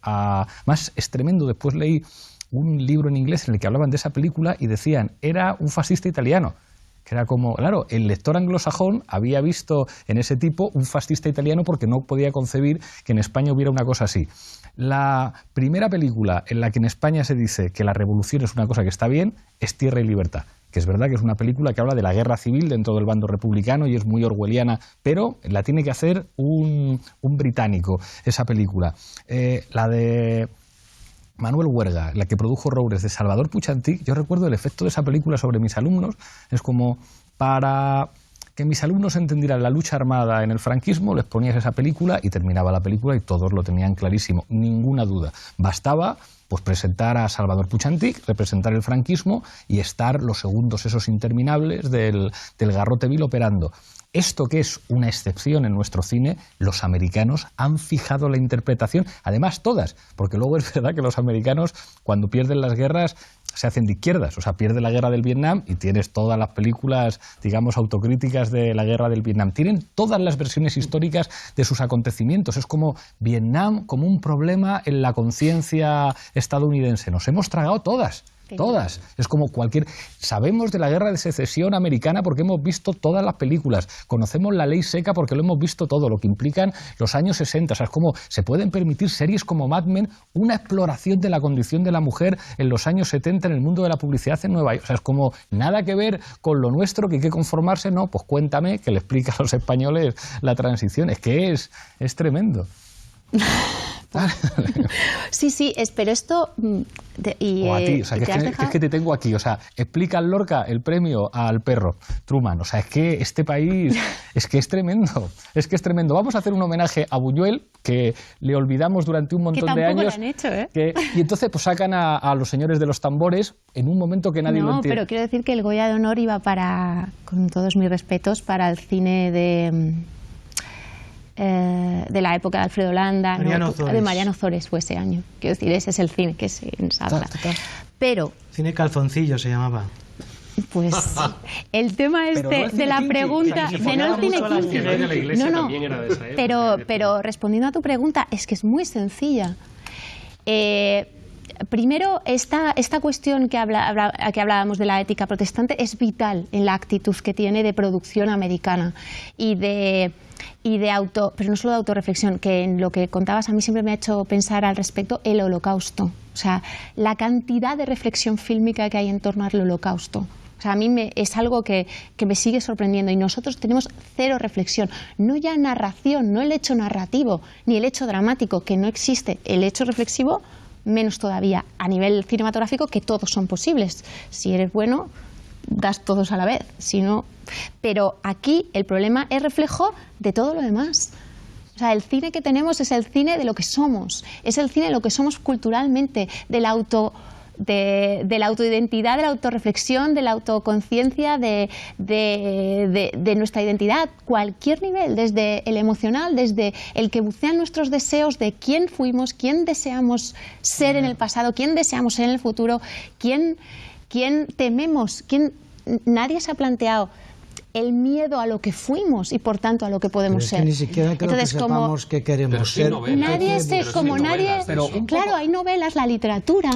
más es tremendo. Después leí un libro en inglés en el que hablaban de esa película y decían, era un fascista italiano. Que era como, claro, el lector anglosajón había visto en ese tipo un fascista italiano porque no podía concebir que en España hubiera una cosa así. La primera película en la que en España se dice que la revolución es una cosa que está bien es Tierra y Libertad, que es verdad que es una película que habla de la guerra civil dentro del bando republicano y es muy orwelliana, pero la tiene que hacer un británico, esa película. La de Manuel Huerga, la que produjo Roures, de Salvador Puig-Antich, yo recuerdo el efecto de esa película sobre mis alumnos, es como para que mis alumnos entendieran la lucha armada en el franquismo, les ponías esa película y terminaba la película y todos lo tenían clarísimo, ninguna duda. Bastaba pues presentar a Salvador Puig-Antich, representar el franquismo y estar los segundos esos interminables del garrote vil operando. Esto que es una excepción en nuestro cine, los americanos han fijado la interpretación, además todas, porque luego es verdad que los americanos cuando pierden las guerras se hacen de izquierdas, o sea, pierde la guerra del Vietnam y tienes todas las películas, digamos, autocríticas de la guerra del Vietnam. Tienen todas las versiones históricas de sus acontecimientos. Es como Vietnam como un problema en la conciencia estadounidense. Nos hemos tragado todas. Todas. Es como cualquier... Sabemos de la guerra de secesión americana porque hemos visto todas las películas. Conocemos la ley seca porque lo hemos visto todo, lo que implican los años 60. O sea, es como se pueden permitir series como Mad Men, una exploración de la condición de la mujer en los años 70 en el mundo de la publicidad en Nueva York. O sea, es como nada que ver con lo nuestro, que hay que conformarse. No, pues cuéntame que le explica a los españoles la transición. Es que es tremendo. Sí, pero esto... o a ti, o sea, es que te tengo aquí, o sea, explica al Lorca el premio al perro, Truman, o sea, es que este país, es que es tremendo, Vamos a hacer un homenaje a Buñuel, que le olvidamos durante un montón de años. Que tampoco lo han hecho, y entonces pues sacan a los señores de los tambores en un momento que nadie lo entiende. No, pero quiero decir que el Goya de Honor iba para, con todos mis respetos, para el cine de la época de Alfredo Landa, de Mariano Zores fue ese año. Quiero decir, ese es el cine que se ensabla. Pero... Cine calzoncillo se llamaba. Pues el tema de la pregunta de no el cine kinky. Pero respondiendo a tu pregunta, es que es muy sencilla. Primero, esta cuestión que hablábamos de la ética protestante es vital en la actitud que tiene de producción americana y de pero no solo de autorreflexión, que en lo que contabas a mí siempre me ha hecho pensar al respecto el Holocausto. O sea, la cantidad de reflexión fílmica que hay en torno al Holocausto. O sea, a mí es algo que me sigue sorprendiendo y nosotros tenemos cero reflexión. No ya narración, no el hecho narrativo, ni el hecho dramático, que no existe. El hecho reflexivo, menos todavía. A nivel cinematográfico, que todos son posibles. Si eres bueno, das todos a la vez, sino... Pero aquí el problema es reflejo de todo lo demás. O sea, el cine que tenemos es el cine de lo que somos, es el cine de lo que somos culturalmente, de la autoidentidad, de la autorreflexión, de la autoconciencia, de nuestra identidad, cualquier nivel, desde el emocional, desde el que bucean nuestros deseos de quién fuimos, quién deseamos ser en el pasado, quién deseamos ser en el futuro, quién tememos, nadie se ha planteado el miedo a lo que fuimos y por tanto a lo que podemos ser. Ni siquiera creo que sepamos qué queremos ser. Nadie claro, hay novelas, la literatura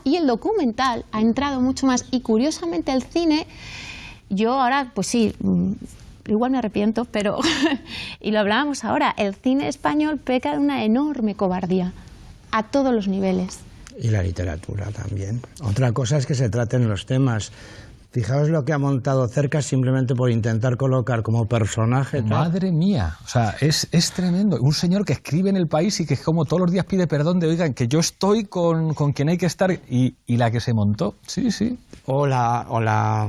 y el documental ha entrado mucho más, y curiosamente el cine, yo ahora pues sí, igual me arrepiento, pero y lo hablábamos ahora, el cine español peca de una enorme cobardía a todos los niveles. Y la literatura también. Otra cosa es que se traten los temas. Fijaos lo que ha montado Cercas simplemente por intentar colocar como personaje... Madre mía, o sea, es tremendo. Un señor que escribe en El País y que como todos los días pide perdón de, oigan, que yo estoy con quien hay que estar, y la que se montó. Sí, sí. O la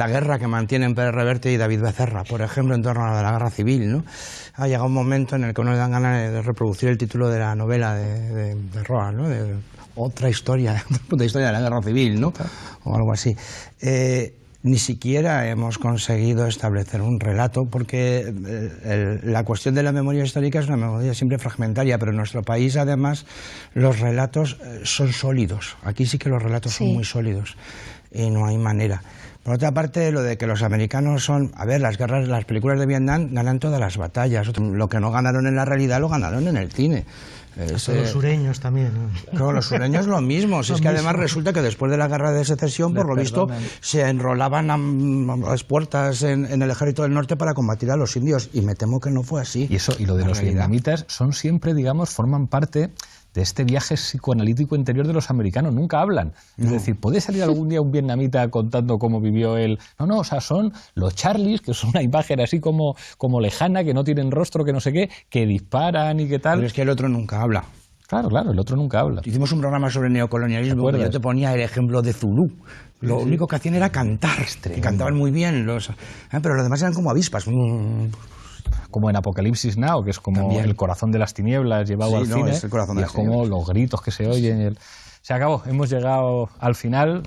guerra que mantienen Pérez Reverte y David Becerra, por ejemplo, en torno a la guerra civil, ¿no? Ha llegado un momento en el que uno le dan ganas de reproducir el título de la novela de Roa, ¿no? De otra historia, de historia de la guerra civil, ¿no? O algo así. Ni siquiera hemos conseguido establecer un relato, porque la cuestión de la memoria histórica es una memoria siempre fragmentaria, pero en nuestro país, además, los relatos son sólidos. Aquí sí que los relatos son muy sólidos y no hay manera. Por otra parte, lo de que los americanos son... A ver, las películas de Vietnam ganan todas las batallas. Lo que no ganaron en la realidad lo ganaron en el cine. Los sureños también, ¿no? Claro, los sureños lo mismo. Si es que además resulta que después de la guerra de secesión, por lo visto, se enrolaban a las puertas en el ejército del norte para combatir a los indios. Y me temo que no fue así. Y lo de los vietnamitas son siempre, digamos, forman parte de este viaje psicoanalítico interior de los americanos. Nunca hablan. Es decir, ¿puede salir algún día un vietnamita contando cómo vivió él? No, o sea, son los Charlies, que son una imagen así como lejana, que no tienen rostro, que no sé qué, que disparan y qué tal. Pero es que el otro nunca habla. Claro, el otro nunca habla. Hicimos un programa sobre neocolonialismo, que yo te ponía el ejemplo de Zulú. Lo único que hacían era cantar. Y cantaban muy bien, pero los demás eran como avispas. Como en Apocalipsis Now, que es como también el corazón de las tinieblas llevado al cine, es el corazón de las como tinieblas. Los gritos que se oyen. Se acabó, hemos llegado al final.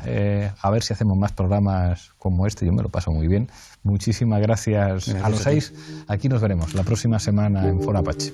A ver si hacemos más programas como este. Yo me lo paso muy bien. Muchísimas gracias a los 6. Aquí nos veremos la próxima semana en Foro Apache.